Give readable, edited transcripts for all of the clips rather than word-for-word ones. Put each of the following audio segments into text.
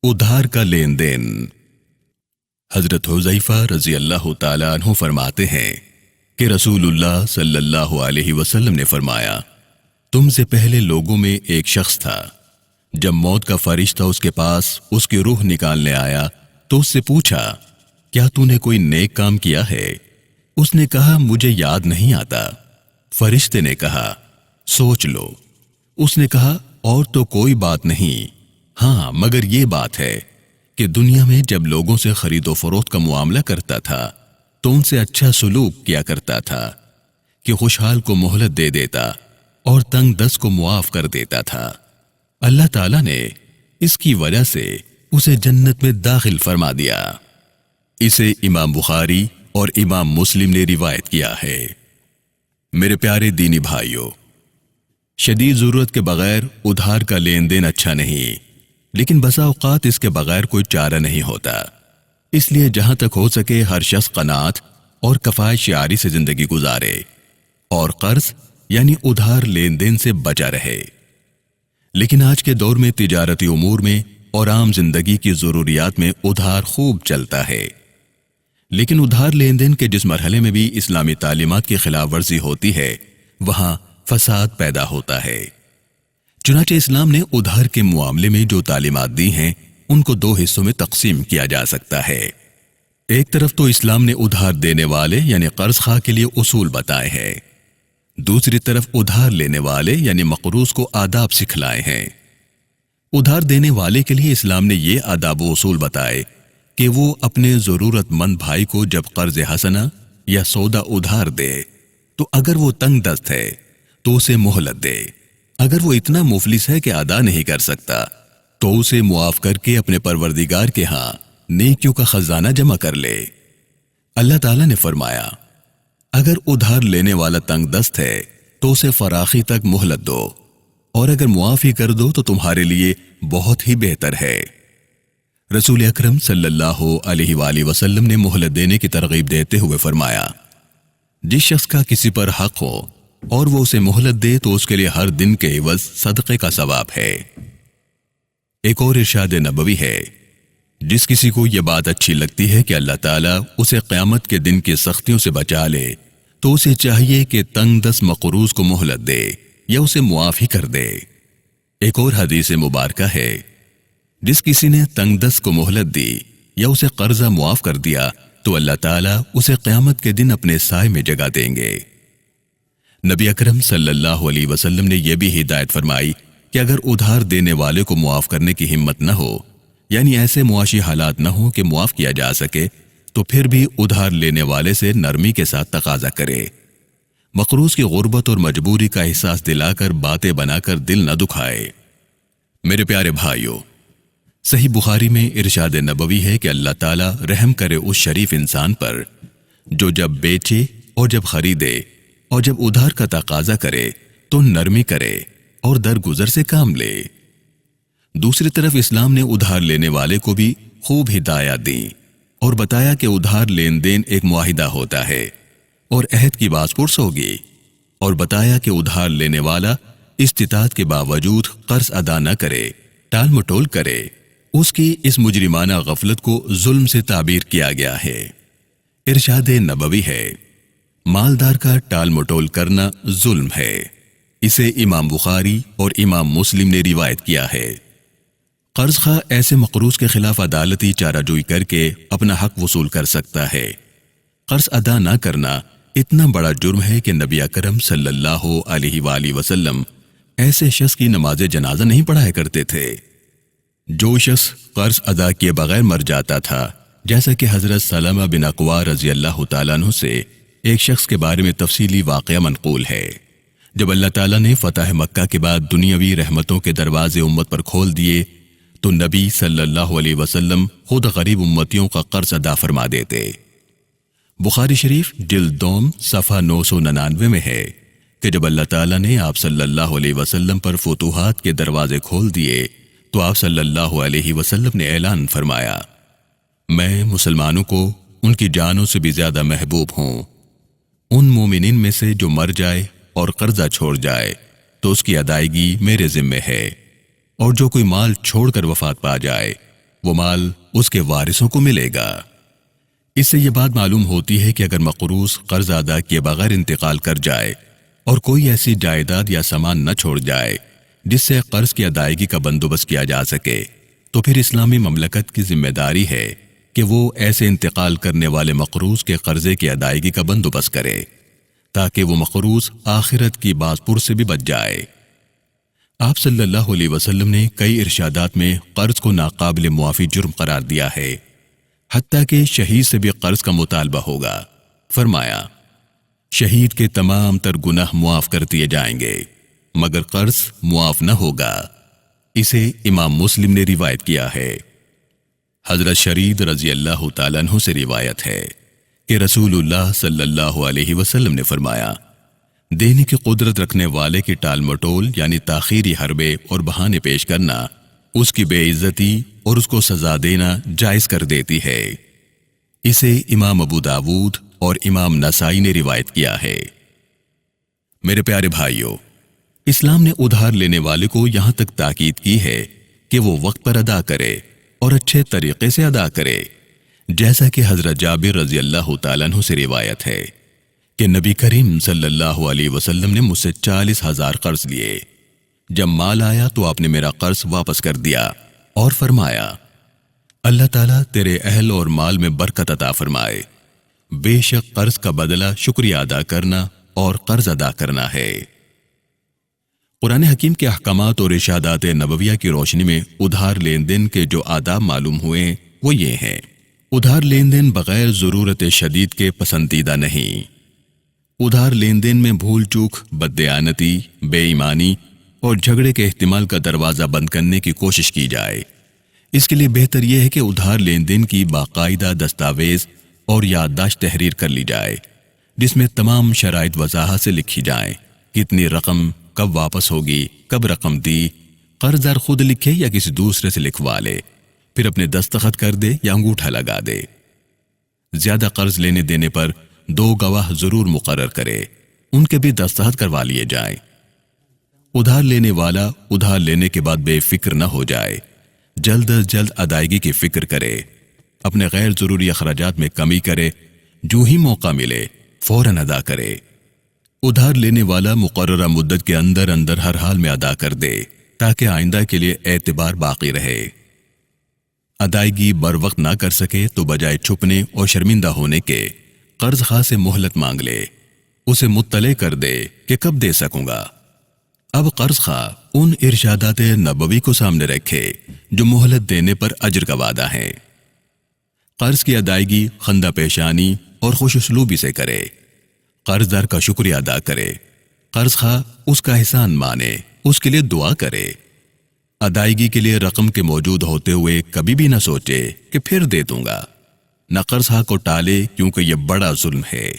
उधार का लेन देन। हजरत हुज़ैफा रज़ी अल्लाह ताला अन्हु फरमाते हैं कि रसूलुल्लाह सल्लल्लाहु अलैहि वसल्लम ने फरमाया, तुमसे पहले लोगों में एक शख्स था, जब मौत का फरिश्ता उसके पास उसकी रूह निकालने आया तो उससे पूछा, क्या तूने कोई नेक काम किया है? उसने कहा, मुझे याद नहीं आता। फरिश्ते ने कहा, सोच लो। उसने कहा, और तो कोई बात नहीं, हाँ मगर ये बात है कि दुनिया में जब लोगों से खरीदो फरोख्त का मुआमला करता था तो उनसे अच्छा सुलूक किया करता था कि खुशहाल को मोहलत दे देता और तंग दस्त को मुआफ कर देता था। अल्लाह ताला ने इसकी वजह से उसे जन्नत में दाखिल फरमा दिया। इसे इमाम बुखारी और इमाम मुस्लिम ने रिवायत किया है। मेरे प्यारे दीनी भाइयों, शदीद जरूरत के बगैर उधार का लेन देन अच्छा नहीं, लेकिन बसा औकात इसके बगैर कोई चारा नहीं होता। इसलिए जहां तक हो सके हर शख्स कनात और कफायत शियारी से जिंदगी गुजारे और कर्ज यानी उधार लेन देन से बचा रहे। लेकिन आज के दौर में तिजारती उमूर में और आम जिंदगी की जरूरियात में उधार खूब चलता है। लेकिन उधार लेन देन के जिस मरहले में भी इस्लामी तालीमात की खिलाफ वर्जी होती है, वहां फसाद पैदा होता है। चुनाचे इस्लाम ने उधार के मुआमले में जो तालीमात दी हैं, उनको दो हिस्सों में तकसीम किया जा सकता है। एक तरफ तो इस्लाम ने उधार देने वाले यानी कर्ज खा के लिए उसूल बताए हैं, दूसरी तरफ उधार लेने वाले यानी मकरूज को आदाब सिखलाए हैं। उधार देने वाले के लिए इस्लाम ने ये आदाब व उसूल बताए कि वो अपने जरूरतमंद भाई को जब कर्ज हसना या सौदा उधार दे तो अगर वो तंग दस्त है तो उसे मोहलत दे। अगर वो इतना मुफलिस है कि अदा नहीं कर सकता तो उसे मुआफ करके अपने परवरदिगार के हां नेकियों का खजाना जमा कर ले। अल्लाह ताला ने फरमाया, अगर उधार लेने वाला तंग दस्त है तो उसे फराखी तक मोहलत दो, और अगर मुआफी कर दो तो तुम्हारे लिए बहुत ही बेहतर है। रसूल अकरम सल्लल्लाहु अलैहि वसल्लम ने मोहलत देने की तरगीब देते हुए फरमाया, जिस शख्स का किसी पर हक हो और वो उसे मोहलत दे तो उसके लिए हर दिन के एवज सदक़े का सवाब है। एक और इरशाद नबवी है, जिस किसी को यह बात अच्छी लगती है कि अल्लाह ताला उसे क़यामत के दिन की सख्तियों से बचा ले तो उसे चाहिए कि तंग दस्त मकरूज को मोहलत दे या उसे मुआफ़ी कर दे। एक और हदीस मुबारका है, जिस किसी ने तंग दस्त को मोहलत दी या उसे कर्जा मुआफ कर दिया तो अल्लाह ताला उसे क़यामत के दिन अपने साए में जगह देंगे। नबी अकरम सल्लल्लाहु अलैहि वसल्लम ने यह भी हिदायत फरमाई कि अगर उधार देने वाले को मुआफ करने की हिम्मत न हो, यानी ऐसे मुआशी हालात न हो कि मुआफ किया जा सके, तो फिर भी उधार लेने वाले से नरमी के साथ तकाजा करे। मकरूज की गुर्बत और मजबूरी का एहसास दिलाकर बातें बनाकर दिल न दुखाए। मेरे प्यारे भाइयों, सही बुखारी में इरशाद नबवी है कि अल्लाह ताला रहम करे उस शरीफ इंसान पर जो जब बेचे और जब खरीदे और जब उधार का तकाजा करे तो नरमी करे और दरगुजर से काम ले। दूसरी तरफ इस्लाम ने उधार लेने वाले को भी खूब हिदायत दी और बताया कि उधार लेन देन एक मुआहिदा होता है और अहद की बाज़पुरस होगी, और बताया कि उधार लेने वाला इस्तिताअत के बावजूद कर्ज अदा न करे, टाल मटोल करे, उसकी इस मुजरिमाना गफलत को जुल्म से ताबीर किया गया है। इरशाद नबवी है, मालदार का टाल मटोल करना जुल्म है। इसे इमाम बुखारी और इमाम मुस्लिम ने रिवायत किया है। कर्ज खा ऐसे मकरूज के खिलाफ अदालती चाराजोई करके अपना हक वसूल कर सकता है। कर्ज अदा न करना इतना बड़ा जुर्म है कि नबी अकरम सल्लल्लाहु अलैहि वसल्लम ऐसे शख्स की नमाज जनाजा नहीं पढ़ाया करते थे। जो शख्स कर्ज अदा किए बगैर मर जाता था, जैसा कि हजरत सलमा बिन अक्वा रजी अल्लाह तआला अन्हु से एक शख्स के बारे में तफसीली वाक़या मनक़ूल है। जब अल्लाह ताला ने फतह मक्का के बाद दुनियावी रहमतों के दरवाजे उम्मत पर खोल दिए तो नबी सल्लल्लाहु अलैहि वसल्लम खुद गरीब उम्मतियों का कर्ज अदा फरमा देते। बुखारी शरीफ जिल्द दोम सफ़ा 999 में है कि जब अल्लाह ताला ने आप सल्लल्लाहु अलैहि वसल्लम पर फुतूहात के दरवाजे खोल दिए तो आप सल्लल्लाहु अलैहि वसल्लम ने ऐलान फरमाया, मैं मुसलमानों को उनकी जानों से भी ज्यादा महबूब हूं। उन मोमिनीन में से जो मर जाए और कर्जा छोड़ जाए तो उसकी अदायगी मेरे जिम्मे है, और जो कोई माल छोड़कर वफात पा जाए وہ مال اس کے وارثوں کو ملے گا۔ اس سے یہ بات معلوم ہوتی ہے کہ اگر مقروض قرض ادا کیے بغیر انتقال کر جائے اور کوئی ایسی جائیداد یا سامان نہ چھوڑ جائے جس سے قرض کی ادائیگی کا بندوبست کیا جا سکے، تو پھر اسلامی مملکت کی ذمہ داری ہے کہ وہ ایسے انتقال کرنے والے مقروض کے قرضے کی ادائیگی کا بندوبست کرے تاکہ وہ مقروض آخرت کی باز پرس سے بھی بچ جائے۔ آپ صلی اللہ علیہ وسلم نے کئی ارشادات میں قرض کو ناقابل معافی جرم قرار دیا ہے، حتیٰ کہ شہید سے بھی قرض کا مطالبہ ہوگا۔ فرمایا، شہید کے تمام تر گناہ معاف کر دیے جائیں گے مگر قرض معاف نہ ہوگا۔ اسے امام مسلم نے روایت کیا ہے۔ حضرت شرید رضی اللہ تعالیٰ عنہ سے روایت ہے کہ رسول اللہ صلی اللہ علیہ وسلم نے فرمایا، دینے کی قدرت رکھنے والے کی ٹال مٹول یعنی تاخیری حربے اور بہانے پیش کرنا اس کی بے عزتی اور اس کو سزا دینا جائز کر دیتی ہے۔ اسے امام ابو داود اور امام نسائی نے روایت کیا ہے۔ میرے پیارے بھائیوں، اسلام نے ادھار لینے والے کو یہاں تک تاکید کی ہے کہ وہ وقت پر ادا کرے اور اچھے طریقے سے ادا کرے، جیسا کہ حضرت جابر رضی اللہ تعالیٰ عنہ سے روایت ہے کہ نبی کریم صلی اللہ علیہ وسلم نے مجھ سے 40,000 قرض لیے۔ جب مال آیا تو آپ نے میرا قرض واپس کر دیا اور فرمایا، اللہ تعالیٰ تیرے اہل اور مال میں برکت عطا فرمائے۔ بے شک قرض کا بدلہ شکریہ ادا کرنا اور قرض ادا کرنا ہے۔ قرآن حکیم کے احکامات اور ارشادات نبویہ کی روشنی میں ادھار لین دین کے جو آداب معلوم ہوئے وہ یہ ہیں۔ ادھار لین دین بغیر ضرورت شدید کے پسندیدہ نہیں۔ ادھار لین دین میں بھول چوک، بددیانتی، بے ایمانی اور جھگڑے کے احتمال کا دروازہ بند کرنے کی کوشش کی جائے۔ اس کے لیے بہتر یہ ہے کہ ادھار لین دین کی باقاعدہ دستاویز اور یادداشت تحریر کر لی جائے، جس میں تمام شرائط وضاحت سے لکھی جائیں۔ کتنی رقم، کب واپس ہوگی، کب رقم دی، قرض دار خود لکھے یا کسی دوسرے سے لکھوا لے، پھر اپنے دستخط کر دے یا انگوٹھا لگا دے۔ زیادہ قرض لینے دینے پر 2 گواہ ضرور مقرر کرے، ان کے بھی دستخط کروا لیے جائیں۔ ادھار لینے والا ادھار لینے کے بعد بے فکر نہ ہو جائے، جلد از جلد ادائیگی کی فکر کرے، اپنے غیر ضروری اخراجات میں کمی کرے، جو ہی موقع ملے فوراً ادا کرے۔ ادھار لینے والا مقررہ مدت کے اندر اندر ہر حال میں ادا کر دے تاکہ آئندہ کے لیے اعتبار باقی رہے۔ ادائیگی بر وقت نہ کر سکے تو بجائے چھپنے اور شرمندہ ہونے کے قرض خواہ سے مہلت مانگ لے، اسے مطلع کر دے کہ کب دے سکوں گا۔ اب قرض خواہ ان ارشادات نبوی کو سامنے رکھے جو مہلت دینے پر اجر کا وعدہ ہے۔ قرض کی ادائیگی خندہ پیشانی اور خوش اسلوبی سے کرے، قرض دار کا شکریہ ادا کرے، قرض خواہ اس کا احسان مانے، اس کے لیے دعا کرے۔ ادائیگی کے لیے رقم کے موجود ہوتے ہوئے کبھی بھی نہ سوچے کہ پھر دے دوں گا، نہ قرض خواہ کو ٹالے کیونکہ یہ بڑا ظلم ہے۔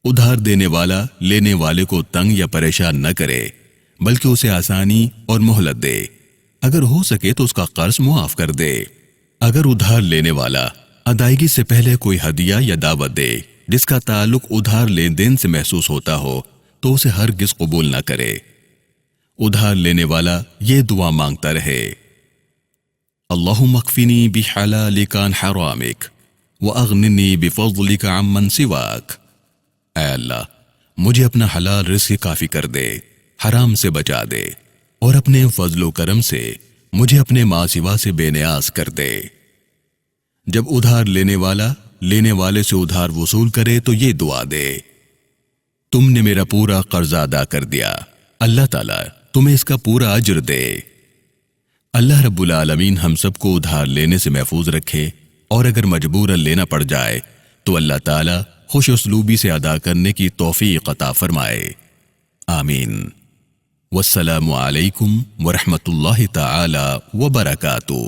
ادھار دینے والا لینے والے کو تنگ یا پریشان نہ کرے بلکہ اسے آسانی اور مہلت دے، اگر ہو سکے تو اس کا قرض معاف کر دے۔ اگر ادھار لینے والا ادائیگی سے پہلے کوئی ہدیہ یا دعوت دے جس کا تعلق ادھار لین دین سے محسوس ہوتا ہو تو اسے ہرگز قبول نہ کرے۔ ادھار لینے والا یہ دعا مانگتا رہے، اللہم اکفنی بحلالک عن حرامک واغننی بفضلک عمن سواک۔ اے اللہ، مجھے اپنا حلال رزق کافی کر دے، حرام سے بچا دے، اور اپنے فضل و کرم سے مجھے اپنے ماں سوا سے بے نیاز کر دے۔ جب ادھار لینے والا لینے والے سے ادھار وصول کرے تو یہ دعا دے، تم نے میرا پورا قرض ادا کر دیا، اللہ تعالیٰ تمہیں اس کا پورا اجر دے۔ اللہ رب العالمین ہم سب کو ادھار لینے سے محفوظ رکھے، اور اگر مجبوراً لینا پڑ جائے تو اللہ تعالیٰ خوش اسلوبی سے ادا کرنے کی توفیق عطا فرمائے، آمین۔ والسلام علیکم ورحمۃ اللہ تعالی وبرکاتہ۔